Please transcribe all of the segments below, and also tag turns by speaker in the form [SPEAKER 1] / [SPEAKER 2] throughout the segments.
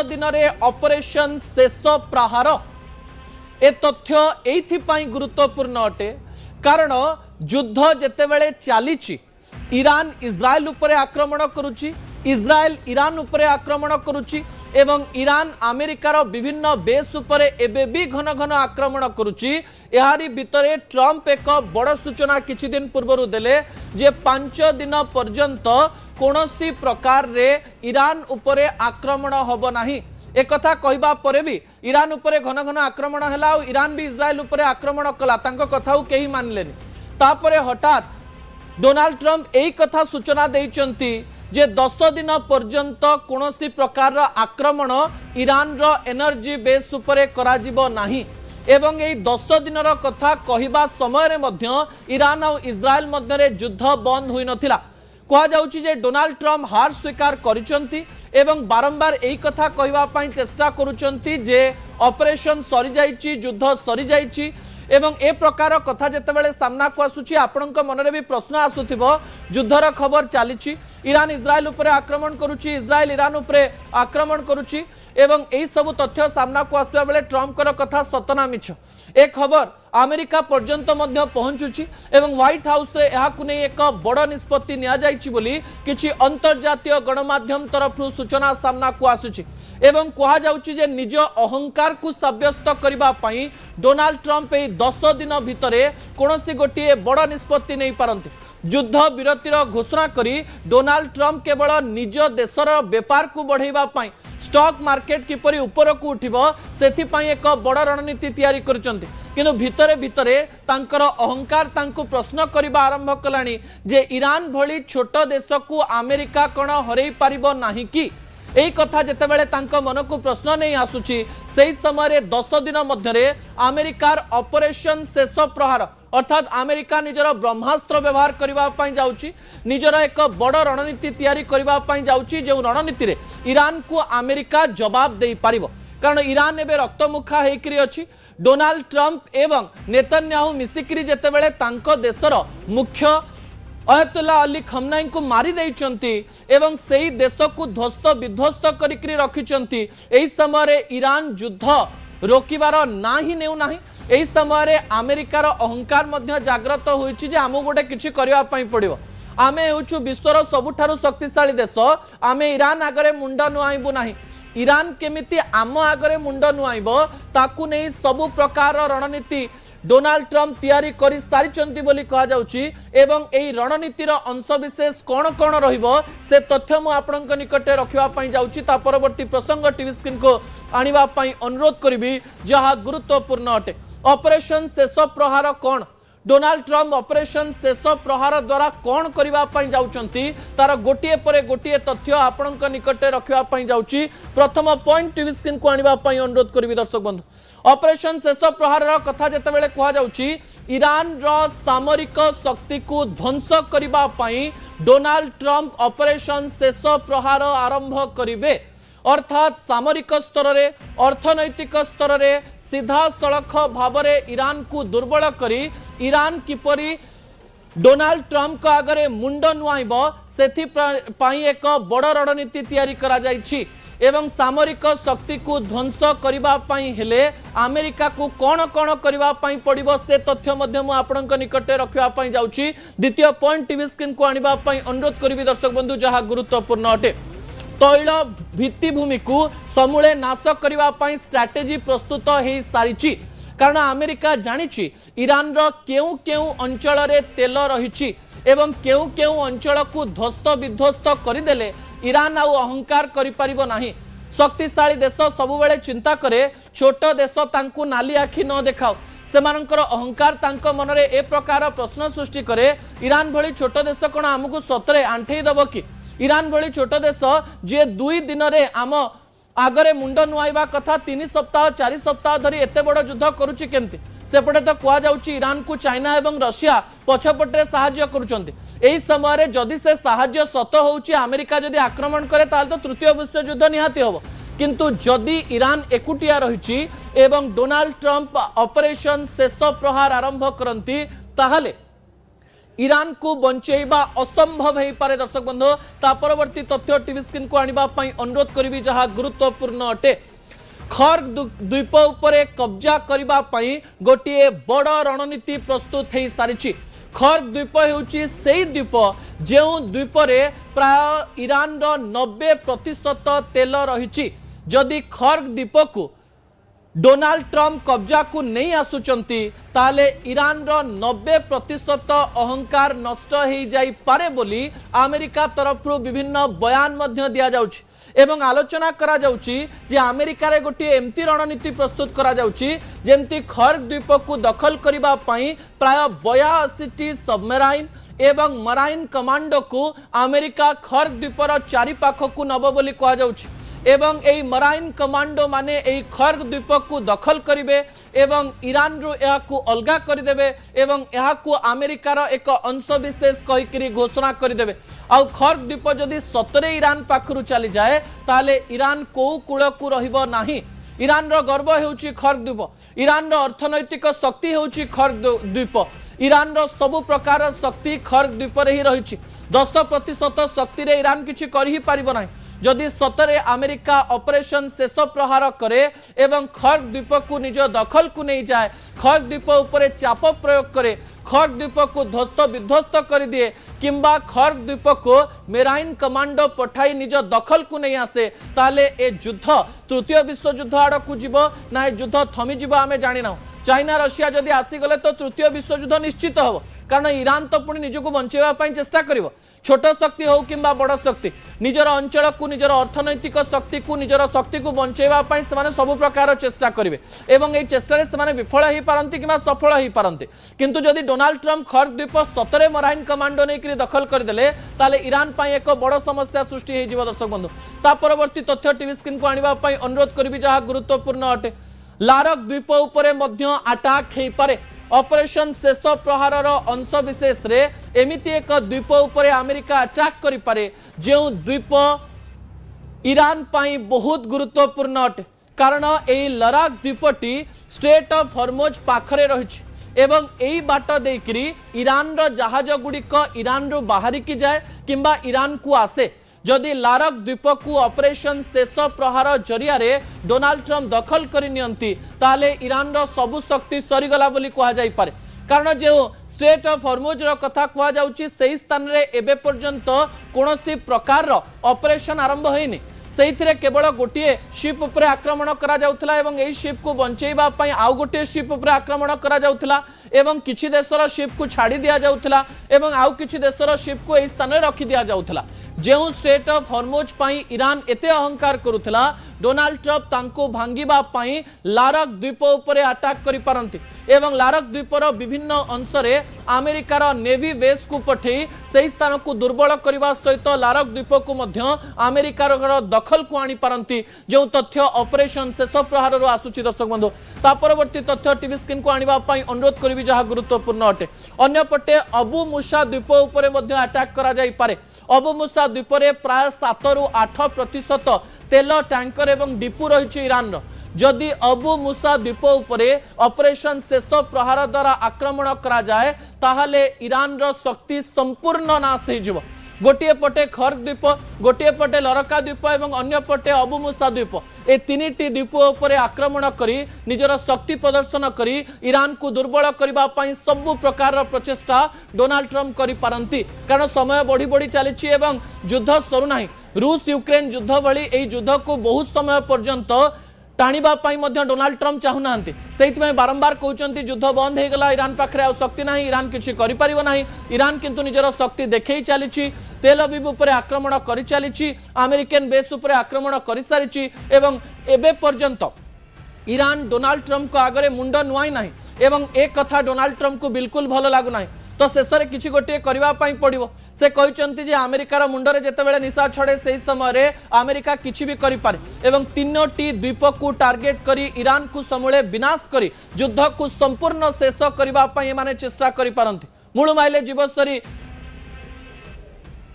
[SPEAKER 1] दिन ऑपरेशन शेष प्रहार ए तथ्य एइथिपाई गुरुत्वपूर्ण अटे कारण युद्ध जेतेबेले चलीची ईरान इज्राएल उपरे आक्रमण करुची इज्राएल ईरान उपरे आक्रमण करुची एवं ईरान अमेरिकार विभिन्न बेस उपरे एबे भी घन घन आक्रमण करुची यारी भितरे ट्रंप एक बड़ सूचना किछि दिन पूर्व देले जे 5 दिन पर्यंत कोनोसी प्रकार रे ईरान उपरे आक्रमण होबो नाही एक कथा कहबा परे भी ईरान उपरे घन घन आक्रमण हला और ईरान भी इज्राएल उपरे आक्रमण कला तांको कथाउ केही मानलेनी तापरे हठात डोनाल्ड ट्रंप एही कथा सूचना देइचंती जे 10 दिन पर्यंत कोनोसी प्रकार आक्रमण ईरान रो एनर्जी बेस उपरे कराजिबो नाही एवं एही 10 दिन रो कथा कहिबा समय रे मध्य ईरान और इज्राएल मध्य रे युद्ध बंद होई नथिला कहा जाउची जे डोनाल्ड ट्रंप हार स्वीकार करिसंती एवं बारंबार एही कथा कहिबा पई चेष्टा करूचंती जे ऑपरेशन सरी जाईची युद्ध सरी जाईची एवं ए प्रकार कथा जेतेबेले सामना को आसुची आपनक मनरे भी प्रश्न आसुथिबो युद्धर खबर चलीची ईरान इज्राएल उपरे आक्रमण करूची इज्राएल ईरान उपरे आक्रमण करूची एवं एही सब तथ्य सामना को आसुवा बेले ट्रंप कर कथा सतना मिछ ए खबर अमेरिका पर्यंत मध्य पहुंचुची एवं व्हाइट हाउस रे एहाकु नै एक बड़ निष्पत्ति निया जाईची बोली किछि अंतर्जातीय गणमाध्यम तरफरु सूचना सामना को आसुची एवं कहा जाउची जे निज अहंकार को साब्यस्त करबा पई डोनाल्ड ट्रंप ए 10 दिन भितरे कोनोसी गोटिए बड़ निष्पत्ति नै पारंती युद्ध विरतिर घोषणा करी डोनाल्ड ट्रंप केवल निज देशर व्यापार को बढ़ाइबा पई स्टॉक मार्केट किपरि ऊपर को उठिबो सेथि पई एक बड़ रणनीति तैयारी करचंती किंतु भितरे भितरे तांकर अहंकार तांको प्रश्न करबा आरंभ कलानी जे ईरान भली छोट देश को अमेरिका कोन हरई पारिबो नाही कि एही कथा जेतेबेले तांको मन को प्रश्न नहीं आसुची सेही समय 10 दिन मध्यरे अमेरिकार ऑपरेशन शेष प्रहार अर्थात अमेरिका निजर ब्रह्मास्त्र व्यवहार करबा पई जाउची निजर एक बड़ रणनीति तैयारी करबा पई जाउची जे रणनीति रे ईरान को अमेरिका जवाब देई पारिबो कारण ईरान एबे रक्तमुखा हेकरी अछि डोनाल्ड ट्रंप एवं नेतन्याहू मिसिकरी जेतेबेले तांको देशर मुख्य अयतुल्ला अली खमनाई को मारी देइचंती एवं सेही देश को ध्वस्त विध्वस्त करिकरी रखिचंती एही समय ईरान युद्ध रोकिबार ना ही नेउ नाही एही समय अमेरिकार अहंकार मध्य जागृत होईची जे आमु गोटे किछि करबा पई पड़िबो आमे होछु विश्वर सबुठारु शक्तिशाली देश आमे ईरान आगरे मुंड नुआइबु नाही ईरान केमिति आम आगरे मुंड नुआइबो ताकू नै सबु प्रकार रणनीति डोनाल्ड ट्रंप तैयारी करि सारिचंती बोली कहा जाउची एवं एही रणनीतिर अंशविशेष कोन कोन रहिबो से तथ्य मु आपनक निकटे रखिबा पई जाउची ता परवर्ती प्रसंग टीवी स्क्रीन को आनिबा पई अनुरोध करिवि जहा गुरुत्वपूर्ण अटे ऑपरेशन शेष प्रहार कोन डोनाल्ड ट्रंप ऑपरेशन शेष प्रहार द्वारा कौन करबा पई जाउचंती तार गोटिए परे गोटिए तथ्य आपनक निकटे रखिबा पई जाउची प्रथम पॉइंट टीवी स्क्रीन को आनिबा पई अनुरोध करबी दर्शक बंधु ऑपरेशन शेष प्रहार रो कथा जेतेबेले कहा जाउची ईरान रो सामरिक शक्ति को ध्वंस करबा पई डोनाल्ड ट्रंप ऑपरेशन शेष प्रहार आरंभ करिवे अर्थात सामरिक स्तर रे अर्थनैतिक स्तर रे सीधा सड़क भावरे ईरान को दुर्बल करी ईरान किपरि डोनाल्ड ट्रंप को आगरे मुंड नुआइब सेथि पई एक बड़ रणनीति तैयारी करा जाइछि एवं सामरिक शक्ति को ध्वंस करबा पई हेले अमेरिका को कोन कोन करबा पई पड़िबो से तथ्य मध्य मु आपनक निकटे रखिबा पई जाउछि द्वितीय पॉइंट टीवी स्क्रीन को आनिबा पई अनुरोध करबी दर्शक बंधु जहा गुरुत्वपूर्ण अटे तैल भित्तिभूमि को समूले नाश करबा पई स्ट्रैटेजी प्रस्तुत हे सारिछि कारण अमेरिका जानिछि ईरान रो केउ केउ अंचल रे तेल रहिछि एवं केउ केउ अंचल को ध्वस्त विध्वस्त करिदेले ईरान आउ अहंकार करि परिबो नाही शक्तिशाली देश सबु बेले चिंता करे छोट देश तांकु नाली आखि न देखाओ सेमानकर अहंकार तांको मनरे ए प्रकार प्रश्न सृष्टि करे ईरान भली छोट देश कोन हमकु सतरे आंठेई दबो कि ईरान भली छोट देश जे 2 दिन रे आम आगरे मुंड नुआइबा कथा 3 सप्ताह 4 सप्ताह धरी एते बड़ युद्ध करूची केमती सेपटे तो कह जाउची ईरान को चाइना एवं रशिया पछपटे साहाय्य करूचंती एही समय रे जदि से साहाय्य सत होउची अमेरिका जदि आक्रमण करे ताल तो तृतीय विश्व युद्ध निहाती होबो किंतु जदि ईरान एकुटिया रहिची एवं डोनाल्ड ट्रंप ऑपरेशन शेष प्रहार आरंभ करंती ताहले ईरान को बंचेबा असंभव हो पारे। दर्शक बंधु ता परवर्ती तथ्य टीवी स्क्रीन को आनिबा पई अनुरोध करिवि जहा गुरुत्वपूर्ण अटे। खर्ग द्वीप उपरे कब्जा करिबा पई गोटिए बड़ रणनीति प्रस्तुत हो सारी। खर्ग द्वीप हेउची सेही द्वीप जो द्वीप रे प्राय ईरान रो 90% तेल रही। जदि खर्ग द्वीप को डोनाल्ड ट्रम्प कब्जा को नहीं आसुचंती ताले ईरान रो 90% अहंकार नष्ट हो जाई पारे बोली अमेरिका तरफ विभिन्न बयान मध्य दिया जाउछि एवं आलोचना करा जाउछि जे अमेरिका रे गोटे एमती रणनीति प्रस्तुत करा जाउछि जेमती खर्ग द्वीप को दखल करिबा पई प्राय 82 सबमराइन एवं मराइन कमांडो को अमेरिका खर्ग द्वीपर चारि पाख को नब बोली कहा जाउछि एवं एई मराइन कमांडो माने एई खर्ग द्वीप को दखल करिवे एवं ईरान रु या को अलगा करिदेबे एवं या को अमेरिकार एक अंश विशेष कहिकरी घोषणा करिदेबे। आउ खर्ग द्वीप जदि सतरे ईरान पाखरु चली जाए ताले ईरान को कूल को रहिबो नाही। ईरान रो गर्व हेउची खर्ग द्वीप। ईरान रो अर्थनैतिक शक्ति हेउची खर्ग द्वीप। ईरान रो सबु प्रकार शक्ति खर्ग द्वीप रे ही रहिछि। 10% शक्ति रे ईरान किछि करि ही पारिबो नाही। जदि सतरे अमेरिका ऑपरेशन शेष प्रहार करे एवं खर्ग द्वीप को निज दखल को नहीं जाए, खर्ग द्वीप उपरे चाप प्रयोग करे, खर्ग द्वीप को ध्वस्त विध्वस्त कर दिए किंबा खर्ग द्वीप को मेराइन कमांडो पठाई निज दखल को नहीं आसे ताले ए युद्ध तृतीय विश्व युद्ध आड़ को जीव ना युद्ध थमी जीव आमे जानि ना। चाइना रशिया जदि आसीगले तो तृतीय विश्व युद्ध निश्चित हम, कारण ईरान तो पुणी निजको बंचेवा चेष्टा करिवो। छोट शक्ति हो कि बड़ शक्ति निजर अंचल को निजर अर्थनैतिक शक्ति को निजर शक्ति को बंचेवा से सब प्रकार चेष्टा करेंगे एवं ये चेष्टा से विफल हो पारती कि सफल हो पारती। किंतु जदि डोनाल्ड ट्रम्प खर्ग द्वीप सतरे मराइन कमांडो नहीं दखल करदे ताले ईरान पाई एक बड़ समस्या सृष्टि हो। दर्शक बंधु ता परवर्ती तथ्य टीवी स्क्रीन को आने अनुरोध करी जहाँ गुरुत्वपूर्ण अटे। लारक द्वीप उपरे मध्य अटैक हो पारे। ऑपरेशन शेष प्रहार अंश विशेष रे एमिति एक द्वीप उपरे अमेरिका अटैक करि पारे जो द्वीप ईरान पाई बहुत गुरुत्वपूर्ण अटे, कारण एई लराक द्वीपटी स्ट्रेट ऑफ हॉर्मुज पाखरे रहिछि एवं एई बाट देकरी ईरान रो जहाज गुड़िक ईरान रो बाहरी की जाए किंबा ईरान को आसे। जदि लारक द्वीप को ऑपरेशन शेष प्रहार जरिया रे डोनाल्ड ट्रम्प दखल कर नियंती ताले ईरान रो सबु शक्ति सरीगला बोली कहा जाई पारे, कारण जो स्ट्रेट ऑफ हॉर्मुज रो कथा कहा जाउची सेही स्थान रे एबे पर्यंत कोनोसी प्रकार रो ऑपरेशन आरंभ होइनी। सेहिथिरे केवल गोटिए शिप उपरे आक्रमण करा जाउथला एवं एई शिप को बंचेइबा पई आउ गोटिए शिप उपरे आक्रमण करा जाउथला एवं किछि देशर शिप को छाड़ी दिया जाउथला एवं आउ किछि देशर शिप को एई स्थान रे रखि दिया जाउथला। जो straight of Hormuz pi Iran एते अहंकार करुथला डोनाल्ड ट्रम्प तांको भांगिबा पाई लारक द्वीप उपरे अटैक करि पारंती एवं लारक द्वीपर विभिन्न अंश रे अमेरिकार नेवी बेस को पठेई सेही स्थान को दुर्बल करबा सहित लारक द्वीप को मध्य अमेरिकार दखल को आनी पारंती जो तथ्य ऑपरेशन शेष प्रहार रो आसुची। दर्शक बंधु ता परवर्ती तथ्य टीवी स्क्रीन को आनिबा पाई अनुरोध करिवि जहा गुरुत्वपूर्ण अटे। अन्य पटे अबु मूसा द्वीप उपरे मध्य अटैक करा जाई पारे। अबु मूसा द्वीप रे प्राय 7 रु 8% तेल टैंकर एवं डिपो रही ईरान। जदि अबु मूसा द्वीप उपरे ऑपरेशन शेष प्रहार द्वारा आक्रमण करा जाए ताहले ईरान रो शक्ति संपूर्ण नाश हो जिवो। गोटे पटे खर्ग द्वीप, गोटे पटे लरका द्वीप एवं अन्य पटे अबु मूसा द्वीप, ए तीनिटी द्वीप उपरे आक्रमण करी निजर शक्ति प्रदर्शन करी ईरान को दुर्बल करबा पई सब प्रकार प्रचेष्टा डोनाल्ड ट्रम्प करि पारंती, कारण समय बढ़ी बढ़ी चली एवं युद्ध सरू नाही। रूस यूक्रेन युद्ध भली एई युद्ध को बहुत समय पर्यंत टाणीबा पाई मध्य डोनाल्ड ट्रम्प चाहूना से बारंबार कहते युद्ध बंद हो गला, ईरान पाखे आ शक्ति ना, ईरान किसी करें। ईरान किंतु निजर शक्ति देखई चली तेल अवीव उपर आक्रमण कर चली, अमेरिकन बेस उपर आक्रमण कर सारी एवं एबे पर्यंत ईरान डोनाल्ड ट्रम्प को आगे मुंड नुआई ना एवं एक कथा डोनाल्ड ट्रम्प को बिल्कुल भल लगुना। तो शेष में किसी गोटे करने पड़ो। से कहते जे अमेरिकार मुंडरे जितेबाला निशा छड़े से समय अमेरिका किसी भी करें एवं तीनोटी द्वीप को टार्गेट करी ईरान को समूले विनाश करी युद्ध को संपूर्ण शेष करने चेष्टा करें। मूल माइले जीवस्तरी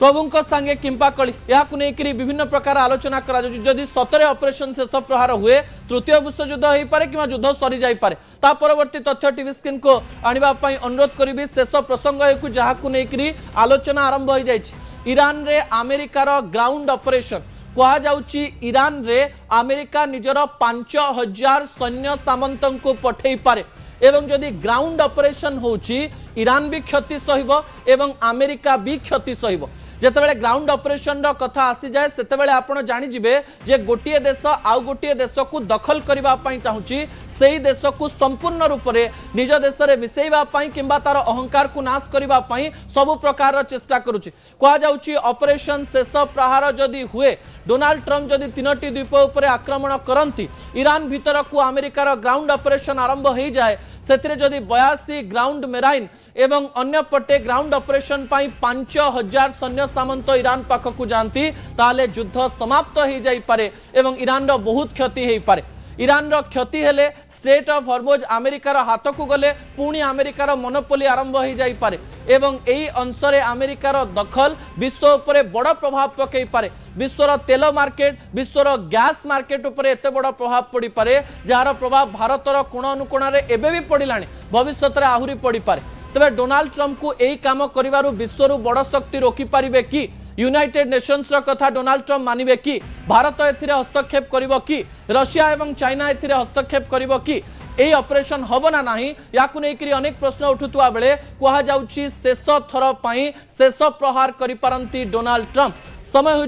[SPEAKER 1] प्रभु सांगे किंपा कली या विभिन्न प्रकार आलोचना करा जदि सतरे ऑपरेशन शेष प्रहार हुए तृतीय विश्व युद्ध हो पारे कि युद्ध सरी जाई पारे ता परवर्ती तथ्य टीवी स्क्रीन को आनिबा पई अनुरोध करी शेष प्रसंग जहां नहीं आलोचना आरंभ हो जाए ईरान रे अमेरिकार ग्राउंड ऑपरेशन कहा जाउची ईरान रे अमेरिका निजर 5000 सैन्य सामंत को पठे पारे एवं जदि ग्राउंड ऑपरेशन होची ईरान भी क्षति सहिबो एवं अमेरिका भी क्षति सहिबो जेतेबेले ग्राउंड ऑपरेशन रो कथा आसी जाए सेतेबेले आपण जानि जिवे जे गोटिए देश आउ गोटिए देश को दखल करबा पई चाहूची सेही देश को संपूर्ण रूप से निज देश में मिसेइबा पई किंबा तार अहंकार को नाश करबा पई सब प्रकार चेष्टा करुची कहा जाउची ऑपरेशन शेष प्रहार जदि हुए डोनाल्ड ट्रम्प जदि 3टी द्वीप उपर आक्रमण करती ईरान भीतर को अमेरिकार ग्राउंड ऑपरेशन आरंभ हो जाए से जदि 82 ग्राउंड मेराइन एवं अन्य पटे ग्राउंड ऑपरेशन पाई 5000 सैन्य सामंत ईरान पाखक जाती ताले युद्ध समाप्त हो जाई पारे एवं ईरान रो बहुत क्षति हो पारे ईरान रो क्षति हेले स्ट्रेट ऑफ हॉर्मुज अमेरिकार हाथ को गले पुणी अमेरिकार मोनोपोली आरंभ हो जाई पारे एवं एही अंशरे अमेरिकार दखल विश्व उपरे बड़ प्रभाव पकई पारे विश्वर तेल मार्केट विश्वर गैस मार्केट उपरे एते बड़ प्रभाव पड़ी पारे जार प्रभाव भारतर कोण अनुकोण रे एबे भी पड़िलानी भविष्य में आहुरी पड़ी पारे तबे डोनाल्ड ट्रम्प को एही काम करिवारु विश्वर बड़ शक्ति रोकी पारिबे कि यूनाइटेड नेशंस रो कथा डोनाल्ड ट्रम्प मानिबे कि भारत एथिरे हस्तक्षेप करिवो कि रशिया एवं चाइना एथिरे हस्तक्षेप करिवो कि एही ऑपरेशन हबो ना नाही याकु नेकरी अनेक प्रश्न उठुतुवा बेले कहा जाउची शेष थर पई शेष प्रहार करि पारंती डोनाल्ड ट्रम्प समय